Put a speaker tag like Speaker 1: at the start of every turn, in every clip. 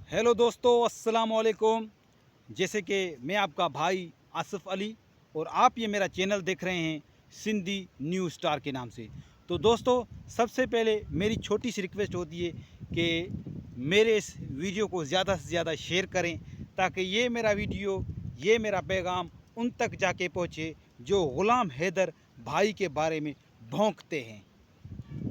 Speaker 1: Hello दोस्तों, अस्सलाम वालेकुम। जैसे कि मैं आपका भाई आसिफ अली और आप ये मेरा चैनल देख रहे हैं सिंधी न्यू स्टार के नाम से। तो दोस्तों, सबसे पहले मेरी छोटी सी रिक्वेस्ट होती है कि मेरे इस वीडियो को ज़्यादा से ज़्यादा शेयर करें, ताकि ये मेरा वीडियो, ये मेरा पैगाम उन तक जाके पहुँचे जो ग़ुलाम हैदर भाई के बारे में भौंकते हैं।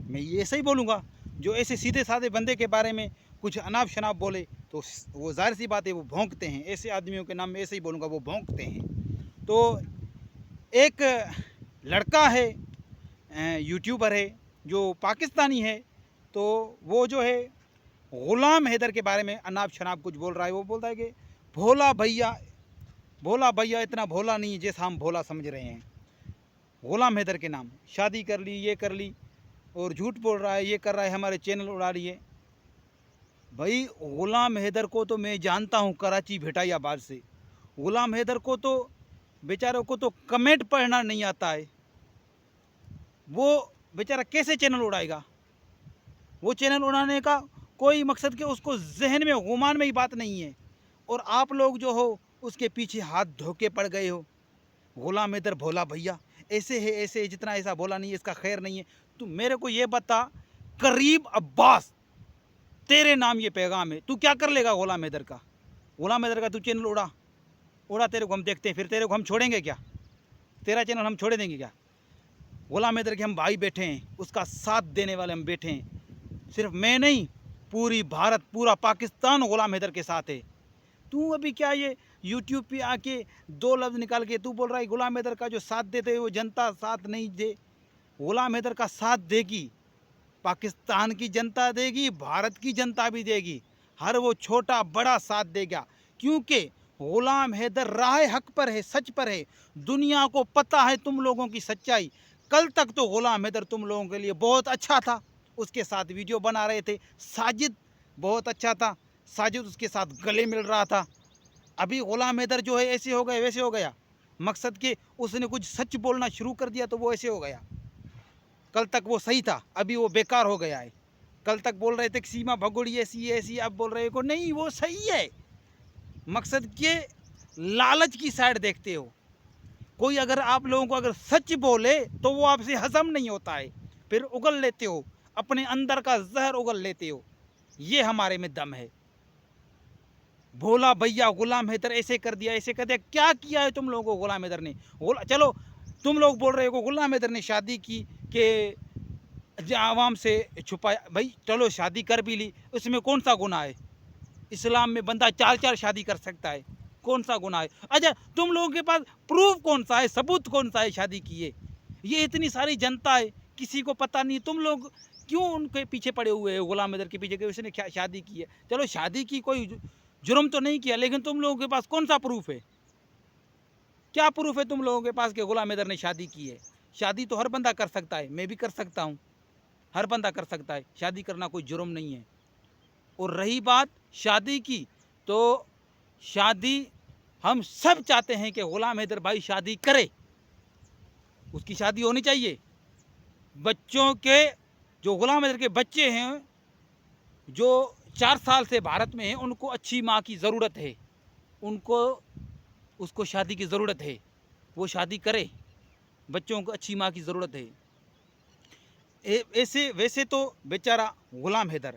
Speaker 1: मैं ये ऐसे ही बोलूँगा, जो ऐसे सीधे साधे बंदे के बारे में कुछ अनाप शनाप बोले तो वो ज़ाहिर सी बात है, वो भौंकते हैं। ऐसे आदमियों के नाम में ऐसे ही बोलूँगा, वो भौंकते हैं। तो एक लड़का है, यूट्यूबर है, जो पाकिस्तानी है। तो वो जो है ग़ुलाम हैदर के बारे में अनाप शनाप कुछ बोल रहा है। वो बोलता है कि भोला भैया इतना भोला नहीं है जैसा हम भोला समझ रहे हैं। ग़ुलाम हैदर के नाम शादी कर ली, ये कर ली, और झूठ बोल रहा है, ये कर रहा है, हमारे चैनल उड़ा रही है। भाई, ग़ुलाम हैदर को तो मैं जानता हूँ कराची भेटाइयाबाद से। ग़ुलाम हैदर को तो बेचारों को तो कमेंट पढ़ना नहीं आता है। वो बेचारा कैसे चैनल उड़ाएगा? वो चैनल उड़ाने का कोई मकसद के उसको जहन में गुमान में ही बात नहीं है। और आप लोग जो हो उसके पीछे हाथ धोके पड़ गए हो। ग़ुलाम हैदर भोला भैया ऐसे है, ऐसे है, जितना ऐसा भोला नहीं है, इसका खैर नहीं है। तू मेरे को ये बता, करीब अब्बास, तेरे नाम ये पैगाम है, तू क्या कर लेगा ग़ुलाम हैदर का? ग़ुलाम हैदर का तू चैनल उड़ा, तेरे को हम देखते हैं। फिर तेरे को हम छोड़ेंगे क्या? तेरा चैनल हम छोड़े देंगे क्या? ग़ुलाम हैदर के हम भाई बैठे हैं, उसका साथ देने वाले हम बैठे हैं। सिर्फ मैं नहीं, पूरी भारत, पूरा पाकिस्तान ग़ुलाम हैदर के साथ है। तू अभी क्या ये यूट्यूब पे आके दो लफ्ज़ निकाल के तू बोल रहा है ग़ुलाम हैदर का जो साथ देते हैं वो जनता साथ नहीं दे। ग़ुलाम हैदर का साथ देगी, पाकिस्तान की जनता देगी, भारत की जनता भी देगी। हर वो छोटा बड़ा साथ देगा, क्योंकि ग़ुलाम हैदर राह हक पर है, सच पर है। दुनिया को पता है तुम लोगों की सच्चाई। कल तक तो ग़ुलाम हैदर तुम लोगों के लिए बहुत अच्छा था, उसके साथ वीडियो बना रहे थे। साजिद बहुत अच्छा था, साजिद उसके साथ गले मिल रहा था। अभी ग़ुलाम हैदर जो है ऐसे हो गए वैसे हो गया। मकसद के उसने कुछ सच बोलना शुरू कर दिया तो वो ऐसे हो गया। कल तक वो सही था, अभी वो बेकार हो गया है। कल तक बोल रहे थे कि सीमा भगोड़ी ऐसी है ऐसी, अब बोल रहे हो नहीं वो सही है। मकसद के लालच की साइड देखते हो। कोई अगर आप लोगों को अगर सच बोले तो वो आपसे हजम नहीं होता है, फिर उगल लेते हो, अपने अंदर का जहर उगल लेते हो। ये हमारे में दम है। भोला भैया ग़ुलाम हैदर ऐसे कर दिया, ऐसे कर दिया। क्या किया है तुम लोगों को ग़ुलाम हैदर ने? चलो, तुम लोग बोल रहे हो ग़ुलाम हैदर ने शादी की कि आवाम से छुपाया। भाई चलो, शादी कर भी ली, उसमें कौन सा गुनाह है? इस्लाम में बंदा चार चार शादी कर सकता है, कौन सा गुनाह है? अच्छा, तुम लोगों के पास प्रूफ कौन सा है, सबूत कौन सा है शादी की है? ये इतनी सारी जनता है, किसी को पता नहीं। तुम लोग क्यों उनके पीछे पड़े हुए हो, ग़ुलाम हैदर के पीछे कि उसने क्या शादी की है? चलो, शादी की, कोई जुर्म तो नहीं किया, लेकिन तुम लोगों के पास कौन सा प्रूफ है? क्या प्रूफ है तुम लोगों के पास कि ग़ुलाम हैदर ने शादी की है? शादी तो हर बंदा कर सकता है, मैं भी कर सकता हूँ, हर बंदा कर सकता है। शादी करना कोई जुर्म नहीं है। और रही बात शादी की, तो शादी हम सब चाहते हैं कि ग़ुलाम हैदर भाई शादी करे, उसकी शादी होनी चाहिए। बच्चों के, जो ग़ुलाम हैदर के बच्चे हैं जो 4 साल से भारत में हैं, उनको अच्छी माँ की ज़रूरत है, उनको उसको शादी की ज़रूरत है, वो शादी करे। बच्चों को अच्छी माँ की ज़रूरत है। ऐसे वैसे तो बेचारा ग़ुलाम हैदर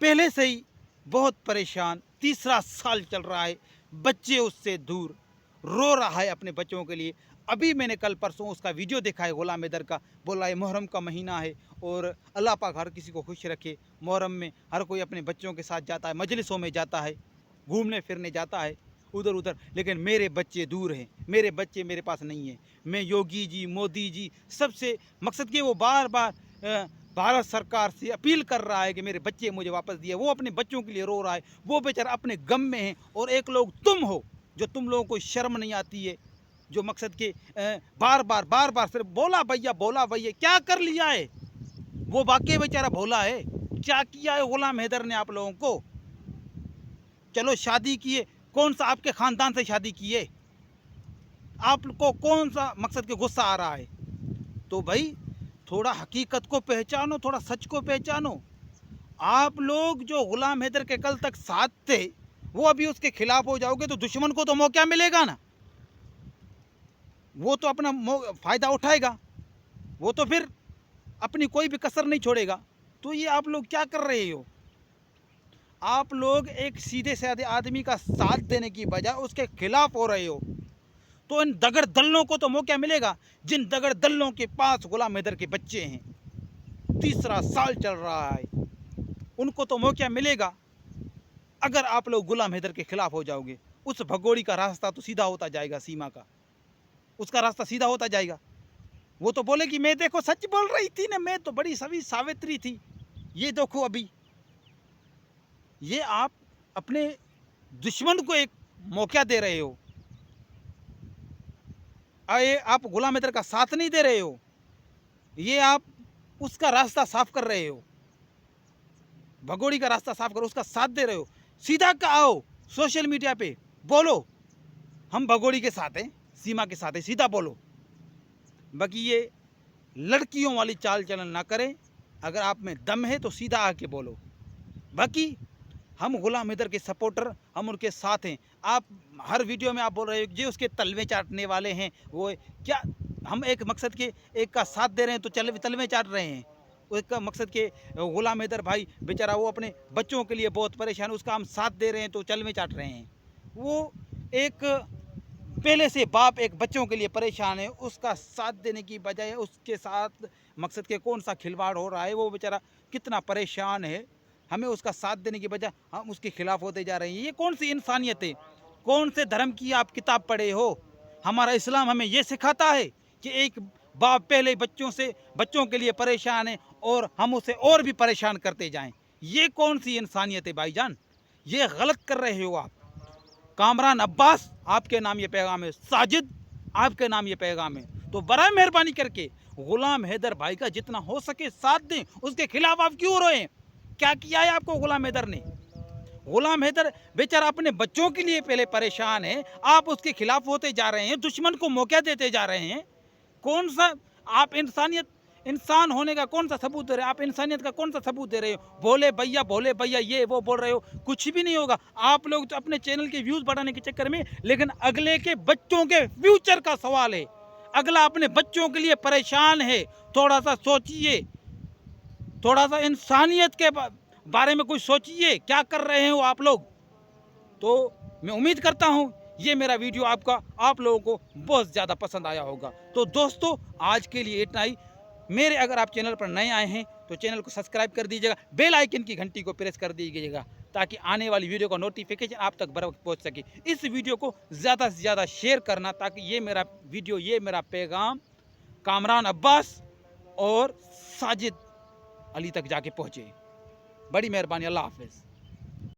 Speaker 1: पहले से ही बहुत परेशान, तीसरा साल चल रहा है, बच्चे उससे दूर, रो रहा है अपने बच्चों के लिए। अभी मैंने कल परसों उसका वीडियो देखा है ग़ुलाम हैदर का, बोला है मुहर्रम का महीना है और अल्लाह पाक हर किसी को खुश रखे। मुहर्रम में हर कोई अपने बच्चों के साथ जाता है, मजलिसों में जाता है, घूमने फिरने जाता है उधर उधर, लेकिन मेरे बच्चे दूर हैं, मेरे बच्चे मेरे पास नहीं हैं। मैं योगी जी, मोदी जी, सबसे मकसद के वो बार बार भारत सरकार से अपील कर रहा है कि मेरे बच्चे मुझे वापस दिए। वो अपने बच्चों के लिए रो रहा है, वो बेचारा अपने गम में है। और एक लोग तुम हो, जो तुम लोगों को शर्म नहीं आती है, जो मकसद के बार बार सिर्फ बोला भैया क्या कर लिया है? वो वाकई बेचारा भोला है, क्या किया है ग़ुलाम हैदर ने आप लोगों को? चलो, शादी किए, कौन सा आपके ख़ानदान से शादी किए? आपको कौन सा मकसद के गुस्सा आ रहा है? तो भाई, थोड़ा हकीकत को पहचानो, थोड़ा सच को पहचानो। आप लोग जो गुलाम हैदर के कल तक साथ थे, वो अभी उसके खिलाफ हो जाओगे तो दुश्मन को तो मौका मिलेगा ना, वो तो अपना फ़ायदा उठाएगा, वो तो फिर अपनी कोई भी कसर नहीं छोड़ेगा। तो ये आप लोग क्या कर रहे हो? आप लोग एक सीधे साधे आदमी का साथ देने की बजाय उसके खिलाफ हो रहे हो। तो इन दगड़ दल्लों को तो मौका मिलेगा, जिन दगड़ दल्लों के पास गुलाम हैदर के बच्चे हैं, तीसरा साल चल रहा है, उनको तो मौका मिलेगा। अगर आप लोग गुलाम हैदर के खिलाफ हो जाओगे, उस भगोड़ी का रास्ता तो सीधा होता जाएगा, सीमा का उसका रास्ता सीधा होता जाएगा। वो तो बोलेगी मैं देखो सच बोल रही थी ना, मैं तो बड़ी सभी सावित्री थी, ये देखो अभी। ये आप अपने दुश्मन को एक मौका दे रहे हो, ये आप गुलाम हैदर का साथ नहीं दे रहे हो, ये आप उसका रास्ता साफ कर रहे हो, भगोड़ी का रास्ता साफ करो, उसका साथ दे रहे हो। सीधा का आओ सोशल मीडिया पे बोलो हम भगोड़ी के साथ हैं, सीमा के साथ हैं, सीधा बोलो। बाकी ये लड़कियों वाली चाल चलन ना करें, अगर आप में दम है तो सीधा आके बोलो। बाकी हम गुलाम हैदर के सपोर्टर, हम उनके साथ हैं। आप हर वीडियो में आप बोल रहे हो जो उसके तलवे चाटने वाले हैं, वो क्या हम एक मकसद के एक का साथ दे रहे हैं तो तलवे चाट रहे हैं? एक का मकसद के गुलाम हैदर भाई बेचारा वो अपने बच्चों के लिए बहुत परेशान, उसका हम साथ दे रहे हैं तो तलवे चाट रहे हैं? वो एक पहले से बाप एक बच्चों के लिए परेशान है, उसका साथ देने की बजाय उसके साथ मकसद के कौन सा खिलवाड़ हो रहा है, वो बेचारा कितना परेशान है, हमें उसका साथ देने की बजाय हम उसके खिलाफ होते जा रहे हैं। ये कौन सी इंसानियत है? कौन से धर्म की आप किताब पढ़े हो? हमारा इस्लाम हमें ये सिखाता है कि एक बाप पहले बच्चों के लिए परेशान है और हम उसे और भी परेशान करते जाएं। ये कौन सी इंसानियत है भाईजान? ये गलत कर रहे हो आप। कामरान अब्बास आपके नाम ये पैगाम है, साजिद आपके नाम ये पैगाम है। तो बराए मेहरबानी करके गुलाम हैदर भाई का जितना हो सके साथ दें, उसके खिलाफ आप क्यों रोएं? क्या किया है आपको गुलाम हैदर ने? गुलाम हैदर बेचारा अपने बच्चों के लिए पहले परेशान है, आप उसके खिलाफ होते जा रहे हैं, दुश्मन को मौका देते जा रहे हैं। कौन सा आप इंसान होने का कौन सा सबूत दे रहे हो? आप इंसानियत का कौन सा सबूत दे रहे हो? भोले भैया ये वो बोल रहे हो, कुछ भी नहीं होगा। आप लोग तो अपने चैनल के व्यूज बढ़ाने के चक्कर में, लेकिन अगले के बच्चों के फ्यूचर का सवाल है। अगला अपने बच्चों के लिए परेशान है, थोड़ा सा सोचिए, थोड़ा सा इंसानियत के बारे में कुछ सोचिए, क्या कर रहे हो आप लोग? तो मैं उम्मीद करता हूँ ये मेरा वीडियो आप लोगों को बहुत ज़्यादा पसंद आया होगा। तो दोस्तों आज के लिए इतना ही। मेरे अगर आप चैनल पर नए आए हैं तो चैनल को सब्सक्राइब कर दीजिएगा, बेल आइकन की घंटी को प्रेस कर दीजिएगा ताकि आने वाली वीडियो का नोटिफिकेशन आप तक बराबर पहुंच सके। इस वीडियो को ज़्यादा से ज़्यादा शेयर करना ताकि ये मेरा पैगाम कामरान अब्बास और साजिद अली तक जाके पहुँचे। बड़ी मेहरबानी, अल्लाह हाफिज़।